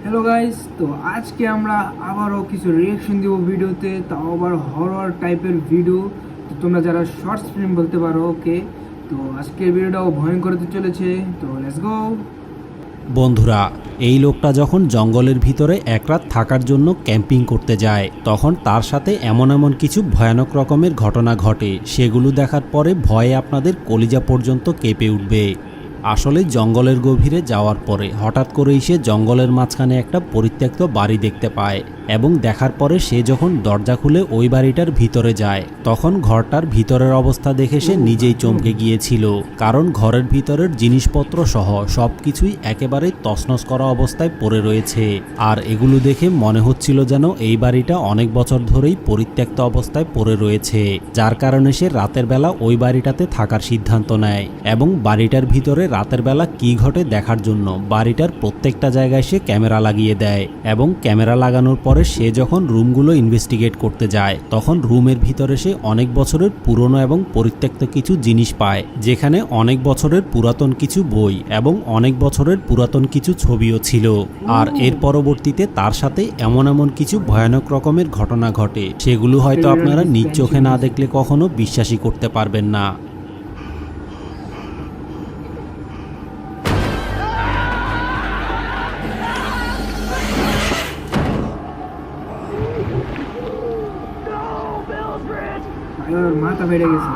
Hello guys, তো আজকে আমরা আবারও কিছু রিয়াকশন দিব ভিডিওতে, তাও আবার হরর টাইপের ভিডিও। তো তোমরা যারা শর্টস ফিল্ম বলতে পারো, ওকে। তো আজকের ভিডিওটাও ভয়ঙ্কর হতে চলেছে, তো লেটস গো। বন্ধুরা, এই লোকটা যখন জঙ্গলের ভিতরে এক রাত থাকার জন্য ক্যাম্পিং করতে যায়, তখন তার সাথে এমন কিছু ভয়ানক রকমের ঘটনা ঘটে, সেগুলো দেখার পরে ভয়ে আপনাদের কলিজা পর্যন্ত কেঁপে উঠবে। আসলে জঙ্গলের গভীরে যাওয়ার পরে হঠাৎ করেই সে জঙ্গলের মাঝখানে একটা পরিত্যক্ত বাড়ি দেখতে পায় এবং দেখার পরে সে যখন দরজা খুলে ওই বাড়িটার ভিতরে যায়, তখন ঘরটার ভিতরের অবস্থা দেখে সে নিজেই চমকে গিয়েছিল। কারণ ঘরের ভিতরের জিনিসপত্র সহ সব কিছুই একেবারে তছনছ করা অবস্থায় পড়ে রয়েছে, আর এগুলো দেখে মনে হচ্ছিল যেন এই বাড়িটা অনেক বছর ধরেই পরিত্যক্ত অবস্থায় পড়ে রয়েছে, যার কারণে সে রাতের বেলা ওই বাড়িটাতে থাকার সিদ্ধান্ত নেয় এবং বাড়িটার ভিতরে রাতের বেলা কি ঘটে দেখার জন্য বাড়িটার প্রত্যেকটা জায়গায় সে ক্যামেরা লাগিয়ে দেয়। এবং ক্যামেরা লাগানোর পরে সে যখন রুমগুলো ইনভেস্টিগেট করতে যায়, তখন রুমের ভিতরে সে অনেক বছরের পুরনো এবং পরিত্যক্ত কিছু জিনিস পায়, যেখানে অনেক বছরের পুরাতন কিছু বই এবং অনেক বছরের পুরাতন কিছু ছবিও ছিল। আর এর পরবর্তীতে তার সাথে এমন কিছু ভয়ানক রকমের ঘটনা ঘটে, সেগুলো হয়তো আপনারা নিজ চোখে না দেখলে কখনো বিশ্বাসই করতে পারবেন না। মাথা বেড়ে গেছে।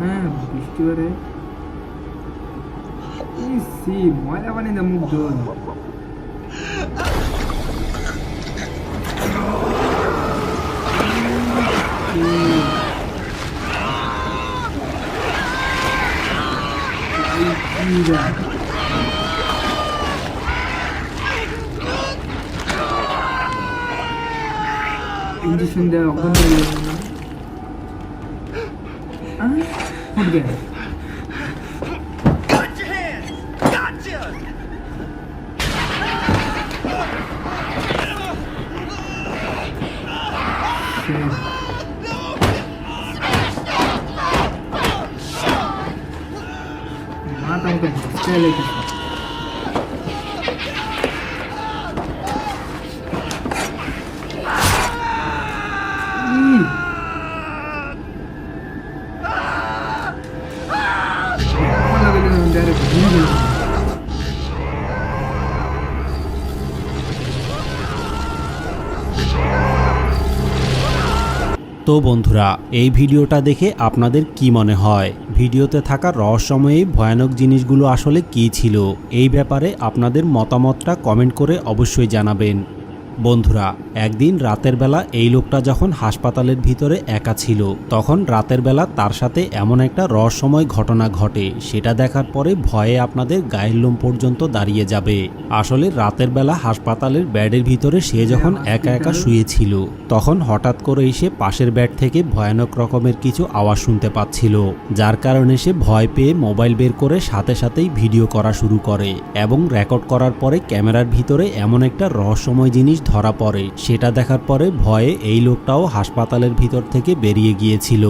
হ্যাঁ, বৃষ্টি করে ময়লা পানিতে মুখ ধোয়। इंजेक्शन दे ऑर्गन दे फुट गया। माता उनको चले তো বন্ধুরা, এই ভিডিওটা দেখে আপনাদের কি মনে হয়? ভিডিওতে থাকা রহস্যময়ী ভয়ানক জিনিসগুলো আসলে কী ছিল? এই ব্যাপারে আপনাদের মতামতটা কমেন্ট করে অবশ্যই জানাবেন। বন্ধুরা, একদিন রাতের বেলা এই লোকটা যখন হাসপাতালের ভিতরে একা ছিল, তখন রাতের বেলা তার সাথে এমন একটা রহস্যময় ঘটনা ঘটে, সেটা দেখার পরে ভয়ে আপনাদের গায়ের লোম পর্যন্ত দাঁড়িয়ে যাবে। আসলে রাতের বেলা হাসপাতালের বেডের ভিতরে সে যখন একা একা শুয়েছিল, তখন হঠাৎ করে সে পাশের বেড থেকে ভয়ানক রকমের কিছু আওয়াজ শুনতে পাচ্ছিল, যার কারণে সে ভয় পেয়ে মোবাইল বের করে সাথে সাথেই ভিডিও করা শুরু করে এবং রেকর্ড করার পরে ক্যামেরার ভিতরে এমন একটা রহস্যময় জিনিস ধরা পড়ে। সেটা দেখার পরে ভয়ে এই লোকটাও হাসপাতালের ভিতর থেকে বেরিয়ে গিয়েছিল।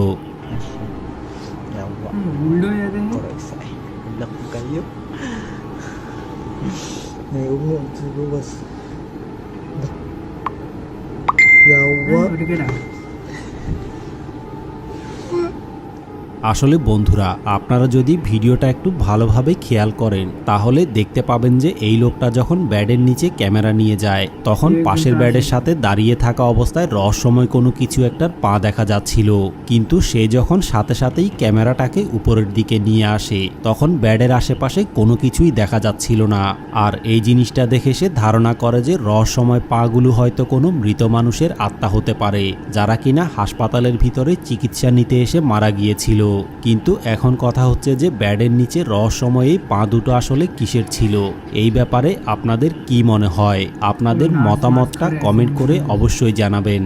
আসলে বন্ধুরা, আপনারা যদি ভিডিওটা একটু ভালোভাবে খেয়াল করেন, তাহলে দেখতে পাবেন যে এই লোকটা যখন ব্যাডের নিচে ক্যামেরা নিয়ে যায়, তখন পাশের ব্যাডের সাথে দাঁড়িয়ে থাকা অবস্থায় রহস্যময় কোনো কিছু একটার পা দেখা যাচ্ছিল, কিন্তু সে যখন সাথে সাথেই ক্যামেরাটাকে উপরের দিকে নিয়ে আসে, তখন ব্যাডের আশেপাশে কোনো কিছুই দেখা যাচ্ছিল না। আর এই জিনিসটা দেখে সে ধারণা করে যে রহস্যময় পাগুলো হয়তো কোনো মৃত মানুষের আত্মা হতে পারে, যারা কিনা হাসপাতালের ভিতরে চিকিৎসা নিতে এসে মারা গিয়েছিল। কিন্তু এখন কথা হচ্ছে যে ব্যাডের নিচে রহস্যময় এই পা দুটো আসলে কিসের ছিল? এই ব্যাপারে আপনাদের কি মনে হয়? আপনাদের মতামতটা কমেন্ট করে অবশ্যই জানাবেন।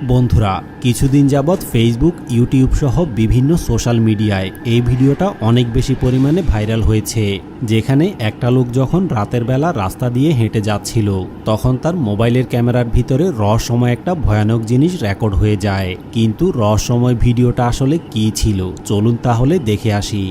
বন্ধুরা, কিছুদিন যাবৎ ফেসবুক, ইউটিউব সহ বিভিন্ন সোশ্যাল মিডিয়ায় এই ভিডিওটা অনেক বেশি পরিমাণে ভাইরাল হয়েছে, যেখানে একটা লোক যখন রাতের বেলা রাস্তা দিয়ে হেঁটে যাচ্ছিল, তখন তার মোবাইলের ক্যামেরার ভিতরে রহস্যময় একটা ভয়ানক জিনিস রেকর্ড হয়ে যায়। কিন্তু রহস্যময় ভিডিওটা আসলে কী ছিল, চলুন তাহলে দেখে আসি।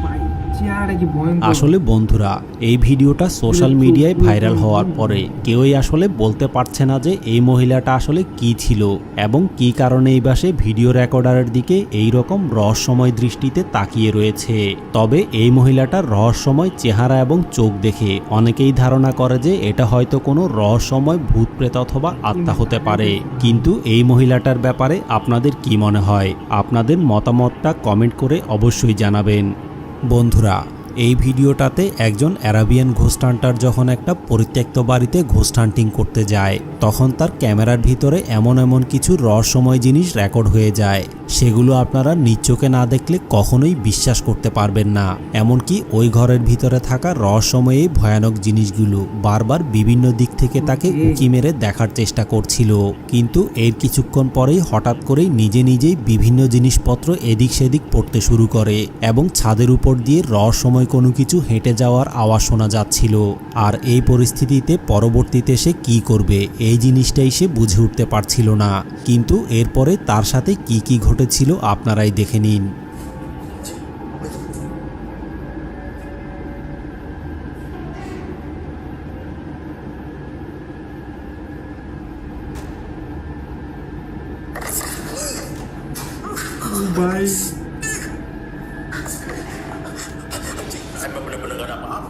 ভাই চেহারাটা কি ভয়ঙ্কর। আসলে বন্ধুরা, এই ভিডিওটা সোশ্যাল মিডিয়ায় ভাইরাল হওয়ার পরে কেউই আসলে বলতে পারছে না যে এই মহিলাটা আসলে কি ছিল এবং কি কারণে এই বাসে ভিডিও রেকর্ডারের দিকে এই রকম রহস্যময় দৃষ্টিতে তাকিয়ে রয়েছে। তবে এই মহিলাটার রহস্যময় চেহারা এবং চোখ দেখে অনেকেই ধারণা করে যে এটা হয়তো কোনো রহস্যময় ভূত প্রেত অথবা আত্মা হতে পারে। কিন্তু এই মহিলাটার ব্যাপারে আপনাদের কি মনে হয়? আপনাদের মতামতটা কমেন্ট করে অবশ্যই জানাবেন। বন্ধুরা, এই ভিডিওটাতে একজন অ্যারাবিয়ান ঘোস্ট হান্টার যখন একটা পরিত্যক্ত বাড়িতে ঘোস্ট হান্টিং করতে যায়, তখন তার ক্যামেরার ভিতরে এমন এমন কিছু রহস্যময় জিনিস রেকর্ড হয়ে যায়, সেগুলো আপনারা নিজ চোখে না দেখলে কখনোই বিশ্বাস করতে পারবেন না। এমনকি ওই ঘরের ভিতরে থাকা রহস্যময় এই ভয়ানক জিনিসগুলো বারবার বিভিন্ন দিক থেকে তাকে উঁকি মেরে দেখার চেষ্টা করছিল। কিন্তু এর কিছুক্ষণ পরেই হঠাৎ করেই নিজে নিজেই বিভিন্ন জিনিসপত্র এদিক সেদিক পড়তে শুরু করে এবং ছাদের উপর দিয়ে রহস্যময় কোনো কিছু হেঁটে যাওয়ার আওয়াজ শোনা যাচ্ছিল। আর এই পরিস্থিতিতে পরবর্তীতে সে কি করবে, এই জিনিসটাই সে বুঝে উঠতে পারছিল না। কিন্তু এরপরে তার সাথে কি কি ঘটেছিল আপনারাই দেখে নিন। ভাই Saya benar-benar gak ada apa-apa.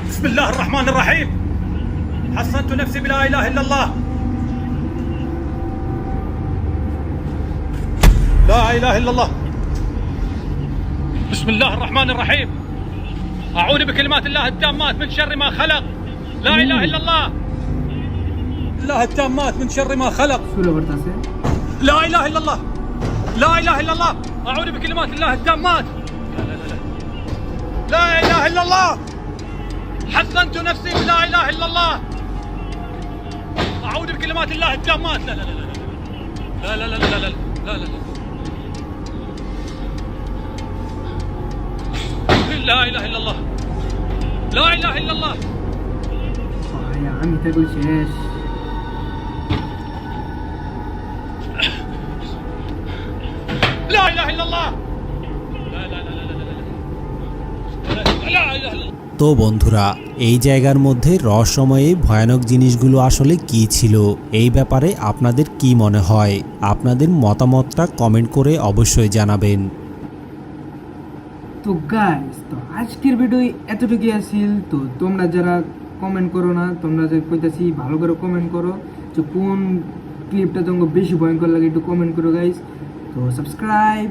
بسم الله الرحمن الرحيم. حصنت نفسي بلا اله الا الله. لا اله الا الله. بسم الله الرحمن الرحيم. اعوذ بكلمات الله التامات من شر ما خلق. لا اله الا الله. الله التامات من شر ما خلق. শুরু করতেছে। لا اله الا الله. لا اله الا الله. اعوذ بكلمات الله التامات. لا اله الا الله. حصنت نفسي بلا اله الا الله. اعوذ بكلمات الله التامات. لا لا لا لا لا لا لا لا لا لا لا لا اله الا الله. لا اله الا الله. ভাই আমি থাকলে শেষ। لا اله الا الله. لا لا لا لا لا لا لا اله الا الله. তো বন্ধুরা, এই জায়গার মধ্যে রহস্যময় এই ভয়ানক জিনিসগুলো আসলে কি ছিল, এই ব্যাপারে আপনাদের কি মনে হয়? আপনাদের মতামতটা কমেন্ট করে অবশ্যই জানাবেন। তো গাইস, তো আজকের ভিডিও এতটুকুই আছিল। তো তোমরা যারা কমেন্ট করো না, তোমরা যে কইতাছি ভালো করে কমেন্ট করো যে কোন ক্লিপটা তোমাকে বেশি ভয়ঙ্কর লাগে, একটু কমেন্ট করো গাইস। তো সাবস্ক্রাইব